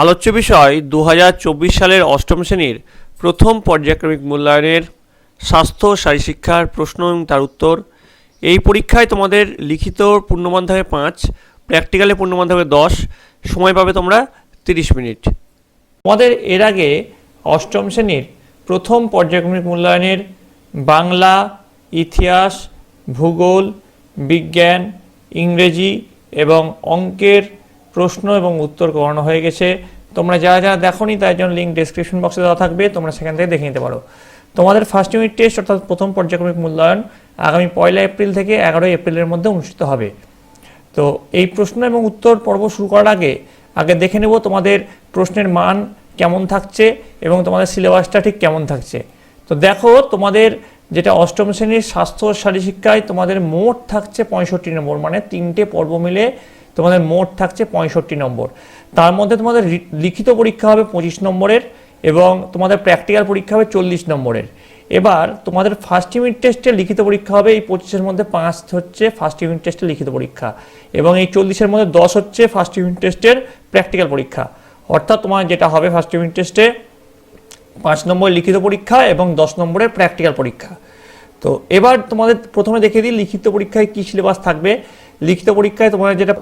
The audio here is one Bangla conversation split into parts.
আলোচ্য বিষয় 2024 সালের অষ্টম শ্রেণীর প্রথম পর্যায়ক্রমিক মূল্যায়নের স্বাস্থ্য শারীরশিক্ষার প্রশ্ন এবং তার উত্তর। এই পরীক্ষায় তোমাদের লিখিত পূর্ণমান থাকবে 5, প্র্যাকটিক্যালে পূর্ণমান থাকবে 10, সময় পাবে তোমরা 30 মিনিট। তোমাদের এর আগে অষ্টম শ্রেণীর প্রথম পর্যায়ক্রমিক মূল্যায়নের বাংলা, ইতিহাস, ভূগোল, বিজ্ঞান, ইংরেজি এবং অঙ্কের প্রশ্ন এবং উত্তর করানো হয়ে গেছে। তোমরা যারা যারা দেখোনি তার জন্য লিঙ্ক ডেসক্রিপশন বক্সে দেওয়া থাকবে, তোমরা সেখান থেকে দেখে নিতে পারো। তোমাদের ফার্স্ট ইউনিট টেস্ট অর্থাৎ প্রথম পর্যায়ক্রমিক মূল্যায়ন আগামী 1 এপ্রিল থেকে 11 এপ্রিলের মধ্যে অনুষ্ঠিত হবে। তো এই প্রশ্ন এবং উত্তর পর্ব শুরু করার আগে দেখে নেব তোমাদের প্রশ্নের মান কেমন থাকছে এবং তোমাদের সিলেবাসটা ঠিক কেমন থাকছে। তো দেখো, তোমাদের যেটা অষ্টম শ্রেণীর স্বাস্থ্য শারীরশিক্ষায় তোমাদের মোট থাকছে 65 নম্বর, মানে 3টে পর্ব মিলে তোমাদের মোট থাকছে 65 নম্বর। তার মধ্যে তোমাদের লিখিত পরীক্ষা হবে 25 নম্বরের এবং তোমাদের প্র্যাকটিক্যাল পরীক্ষা হবে 40 নম্বরের। এবার তোমাদের ফার্স্ট ইউনিট টেস্টে লিখিত পরীক্ষা হবে এই 25-এর মধ্যে 5 হচ্ছে ফার্স্ট ইউনিট টেস্টের লিখিত পরীক্ষা এবং এই 40-এর মধ্যে 10 হচ্ছে ফার্স্ট ইউনিট টেস্টের প্র্যাকটিক্যাল পরীক্ষা। অর্থাৎ তোমার যেটা হবে ফার্স্ট ইউনিট টেস্টে 5 নম্বরের লিখিত পরীক্ষা এবং 10 নম্বরের প্র্যাকটিক্যাল পরীক্ষা। তো এবার তোমাদের প্রথমে দেখিয়ে দিই লিখিত পরীক্ষায় কী সিলেবাস থাকবে। লিখিত পরীক্ষায় তোমাদের যেটা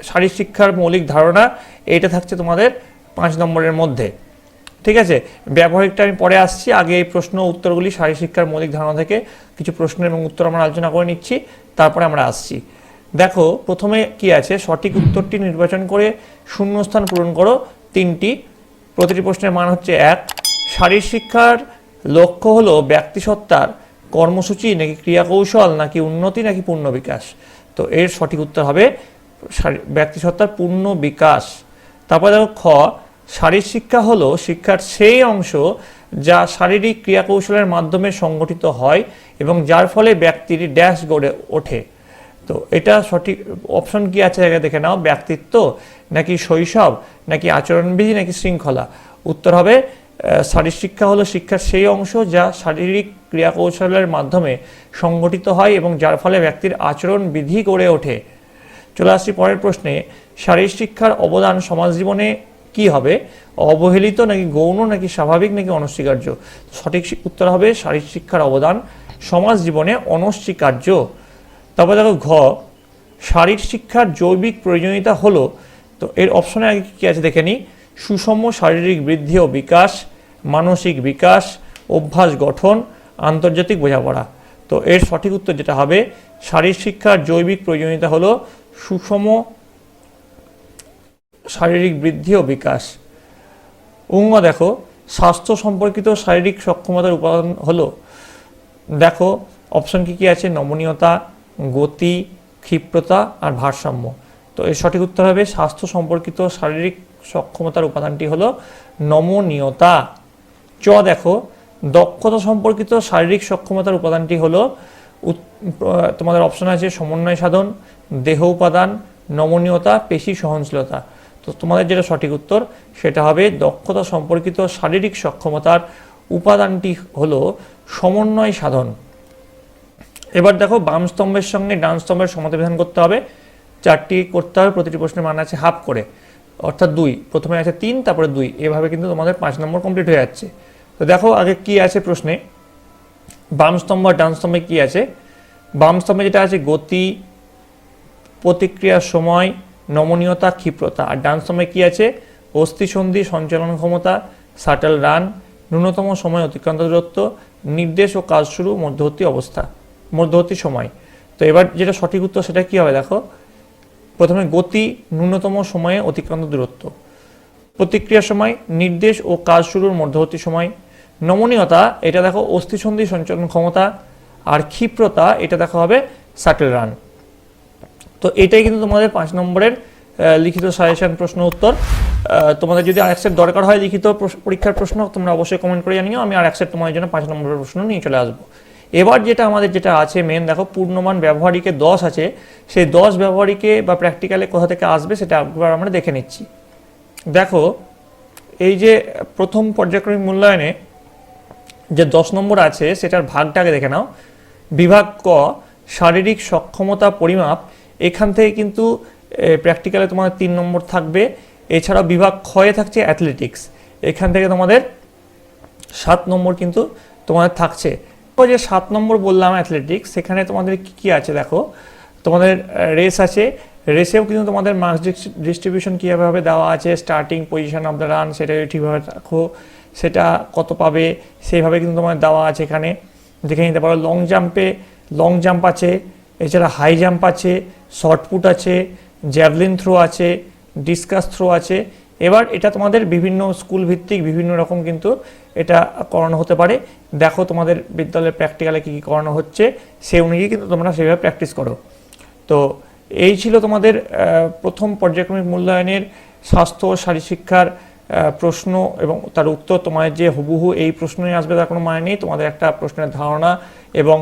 শারীরশিক্ষার মৌলিক ধারণা, এটা থাকছে তোমাদের 5 নম্বরের মধ্যে। ঠিক আছে, ব্যবহারিকটা আমি পরে আসছি, আগে এই প্রশ্ন উত্তরগুলি শারীরশিক্ষার মৌলিক ধারণা থেকে কিছু প্রশ্ন এবং উত্তর আমরা আলোচনা করে নিচ্ছি, তারপরে আমরা আসছি। দেখো, প্রথমে কি আছে, সঠিক উত্তরটি নির্বাচন করে শূন্যস্থান পূরণ করো 3টি। প্রতিটি প্রশ্নের মান হচ্ছে 1। শারীরশিক্ষার লক্ষ্য হলো ব্যক্তিসত্তার কর্মসূচি নাকি ক্রিয়াকৌশল নাকি উন্নতি নাকি পূর্ণ বিকাশ। তো এর সঠিক উত্তর হবে ব্যক্তিসত্তার পূর্ণ বিকাশ। তারপরে দেখো খ, শারীরশিক্ষা হলো শিক্ষার সেই অংশ যা শারীরিক ক্রিয়াকৌশলের মাধ্যমে সংগঠিত হয় এবং যার ফলে ব্যক্তির ড্যাশ গড়ে ওঠে। তো এটা সঠিক অপশন কি আছে দেখে নাও, ব্যক্তিত্ব নাকি শৈশব নাকি আচরণবিধি নাকি শৃঙ্খলা। উত্তর হবে শারীরশিক্ষা হলো শিক্ষার সেই অংশ যা শারীরিক ক্রিয়াকৌশলের মাধ্যমে সংগঠিত হয় এবং যার ফলে ব্যক্তির আচরণবিধি গড়ে ওঠে। চলে আসছি পরের প্রশ্নে, শারীরশিক্ষার অবদান সমাজ জীবনে কি হবে, অবহেলিত নাকি গৌণ নাকি স্বাভাবিক নাকি অনস্বীকার্য। সঠিক উত্তর হবে শারীরশিক্ষার অবদান সমাজ জীবনে অনস্বীকার্য। তারপর দেখো ঘ, শারীরশিক্ষার জৈবিক প্রয়োজনীয়তা হলো, তো এর অপশনে আগে কী আছে দেখে নিই, সুষম শারীরিক বৃদ্ধি ও বিকাশ, মানসিক বিকাশ, অভ্যাস গঠন, আন্তর্জাতিক বোঝাপড়া। তো এর সঠিক উত্তর যেটা হবে, শারীরশিক্ষার জৈবিক প্রয়োজনীয়তা হলো সুষম শারীরিক বৃদ্ধি ও বিকাশ। উঙ্গ দেখো, স্বাস্থ্য সম্পর্কিত শারীরিক সক্ষমতার উপাদান হলো, দেখো অপশন কি আছে, নমনীয়তা, গতি, ক্ষিপ্রতা আর ভারসাম্য। তো এর সঠিক উত্তর হবে স্বাস্থ্য সম্পর্কিত শারীরিক সক্ষমতার উপাদানটি হলো নমনীয়তা। চ দেখো, দক্ষতা সম্পর্কিত শারীরিক সক্ষমতার উপাদানটি হলো, তোমাদের অপশন আছে সমন্বয় সাধন, দেহ উপাদান, নমনীয়তা, পেশি সহনশীলতা। তো তোমাদের যেটা সঠিক উত্তর সেটা হবে দক্ষতা সম্পর্কিত শারীরিক সক্ষমতার উপাদানটি হলো সমন্বয় সাধন। এবার দেখো, বাম স্তম্ভের সঙ্গে ডান স্তম্ভের সমাধিবিধান করতে হবে, 4টি করতে হবে, প্রতিটি প্রশ্নের মান আছে হাফ করে, অর্থাৎ 2, প্রথমে আছে 3 তারপরে 2, এভাবে কিন্তু তোমাদের 5 নম্বর কমপ্লিট হয়ে যাচ্ছে। তো দেখো আগে কি আছে প্রশ্নে, বাম স্তম্ভ আর ডান স্তম্ভে কি আছে। বাম স্তম্ভে যেটা আছে গতি, প্রতিক্রিয়ার সময়, নমনীয়তা, ক্ষিপ্রতা। আর ডান স্তম্ভে কি আছে, অস্থিসন্ধি, সঞ্চালন ক্ষমতা, শাটল রান, ন্যূনতম সময় অতিক্রান্ত দূরত্ব, নির্দেশ ও কাজ শুরু, মধ্যবর্তী সময়। তো এবার যেটা সঠিক উত্তর সেটা কি হবে, দেখো প্রথমে গতি, ন্যূনতম সময়ে অতিক্রান্ত দূরত্ব, প্রতিক্রিয়ার সময়, নির্দেশ ও কাজ শুরুর মধ্যবর্তী সময়, নমনীয়তা এটা দেখো অস্থিসন্ধি সঞ্চালন ক্ষমতা, আর ক্ষিপ্রতা এটা দেখা হবে শাটল রান। তো এটাই কিন্তু তোমাদের 5 নম্বরের লিখিত সাজেশন প্রশ্ন উত্তর। তোমাদের যদি আর এক সেট দরকার হয় লিখিত পরীক্ষার প্রশ্ন, তোমরা অবশ্যই কমেন্ট করে জানিও, আমি আর এক সেট তোমাদের জন্য 5 নম্বরের প্রশ্ন নিয়ে চলে আসবো। এবার যেটা আমাদের যেটা আছে মেন, দেখো পূর্ণমান ব্যবহারিকে 10 আছে, সেই 10 ব্যবহারিকে বা প্র্যাকটিক্যালে কোথা থেকে আসবে সেটা একবার আমরা দেখে নিচ্ছি। দেখো, এই যে প্রথম পর্যায়ক্রমিক মূল্যায়নে যে 10 নম্বর আছে সেটার ভাগটাকে দেখে নাও। বিভাগ ক, শারীরিক সক্ষমতা পরিমাপ, এখান থেকে কিন্তু প্র্যাকটিক্যালে তোমাদের 3 নম্বর থাকবে এছাড়াও বিভাগ ক্ষয়ে থাকছে অ্যাথলেটিক্স, এখান থেকে তোমাদের 7 নম্বর কিন্তু তোমাদের থাকছে। যে 7 নম্বর বললাম অ্যাথলেটিক্স, সেখানে তোমাদের কি আছে দেখো, তোমাদের রেস আছে, রেসেও কিন্তু তোমাদের মার্কস ডিস্ট্রিবিউশন কীভাবে দেওয়া আছে, starting position of the run সেটা ঠিকভাবে রাখো, সেটা কত পাবে সেইভাবে কিন্তু তোমাদের দেওয়া আছে। এখানে দেখে নিতে পারো। লং জাম্প আছে, এছাড়া হাই জাম্প আছে, শর্টপুট আছে, জ্যাভলিন থ্রো আছে, ডিসকাস থ্রো আছে। এবার এটা তোমাদের বিভিন্ন স্কুল ভিত্তিক বিভিন্ন রকম কিন্তু এটা করানো হতে পারে। দেখো তোমাদের বিদ্যালয়ের প্র্যাকটিক্যালে কী কী করানো হচ্ছে সেই অনুযায়ী কিন্তু তোমরা সেভাবে প্র্যাকটিস করো। তো এই ছিল তোমাদের প্রথম পর্যায়ক্রমিক মূল্যায়নের স্বাস্থ্য ও শারীরশিক্ষার প্রশ্ন এবং তার উত্তর। তোমাদের যে হুবহু এই প্রশ্নই আসবে তার কোনো মানে নেই, তোমাদের একটা প্রশ্নের ধারণা এবং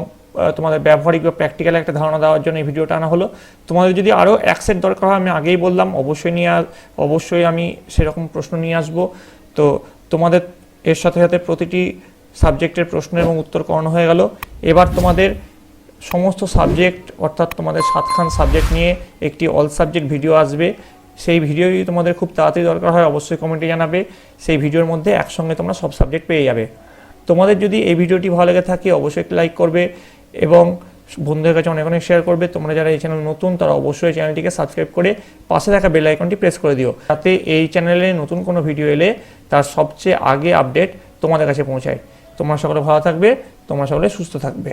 তোমাদের ব্যবহারিক বা প্র্যাকটিক্যালে একটা ধারণা দেওয়ার জন্য এই ভিডিওটা আনা হলো। তোমাদের যদি আরও এক সেট দরকার হয়, আমি আগেই বললাম অবশ্যই আমি সেরকম প্রশ্ন নিয়ে আসবো। তো তোমাদের এর সাথে সাথে প্রতিটি সাবজেক্টের প্রশ্ন এবং উত্তর করানো হয়ে গেল। এবার তোমাদের সমস্ত সাবজেক্ট অর্থাৎ তোমাদের 7খান সাবজেক্ট নিয়ে একটি অল সাবজেক্ট ভিডিও আসবে। সেই ভিডিও যদি তোমাদের খুব তাড়াতাড়ি দরকার হয় অবশ্যই কমেন্টে জানাবে। সেই ভিডিওর মধ্যে একসঙ্গে তোমরা সব সাবজেক্ট পেয়ে যাবে। তোমাদের যদি এই ভিডিওটি ভালো লেগে থাকে অবশ্যই একটি লাইক করবে এবং বন্ধুদের কাছে অনেক অনেক শেয়ার করবে। তোমরা যারা এই চ্যানেল নতুন তারা অবশ্যই চ্যানেলটিকে সাবস্ক্রাইব করে পাশে থাকা বেল আইকনটি প্রেস করে দিও, যাতে এই চ্যানেলে নতুন কোনো ভিডিও এলে তার সবচেয়ে আগে আপডেট তোমাদের কাছে পৌঁছায়। তোমরা সকলে ভালো থাকবে, তোমরা সকলে সুস্থ থাকবে।